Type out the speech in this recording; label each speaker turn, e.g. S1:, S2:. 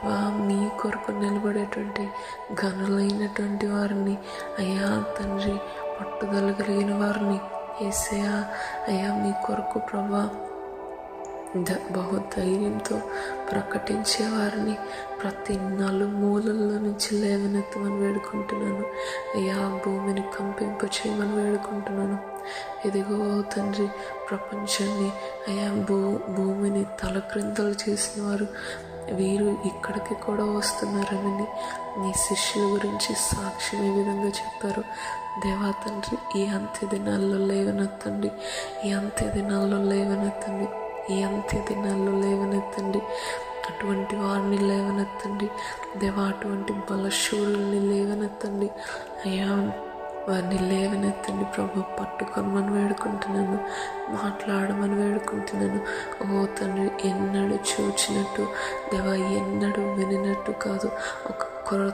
S1: దేవా, మీ కొరకు నిలబడేటువంటి ఘనులైనటువంటి వారిని అయ్యా తండ్రి, పట్టుదల కలిగిన వారిని యేసయ్యా అయ్యా మీ కొరకు ప్రభా బహుధైర్యంతో ప్రకటించే వారిని ప్రతి నలుమూలల్లో నుంచి లేవనెత్తమని వేడుకుంటున్నాను. అయ్యా భూమిని కంపింపచేయమని వేడుకుంటున్నాను. ఇదిగో తండ్రి, ప్రపంచాన్ని అయ్యా భూమిని తలక్రిందలు చేసిన వారు వీరు ఇక్కడికి కూడా వస్తున్నారని నీ శిష్యుల గురించి సాక్ష్యం ఏ విధంగా చెప్పారు. దేవా తండ్రి, ఈ అంత్య దినాల్లో లేవనెత్తండి, ఈ అంత్య దినాల్లో లేవనెత్తండి, ఈ అంత్య దినాల్లో లేవనెత్తండి. అటువంటి వారిని లేవనెత్తండి దేవా, అటువంటి బలశూరుల్ని లేవనెత్తండి అయ్యా, వారిని లేవనెత్తండి ప్రభు. పట్టుకొనమని వేడుకుంటున్నాను, మాట్లాడమని వేడుకుంటున్నాను. ఓ తండ్రి, ఎన్నడూ చూచినట్టు దేవా, ఎన్నడూ వినినట్టు కాదు, ఒక కొత్త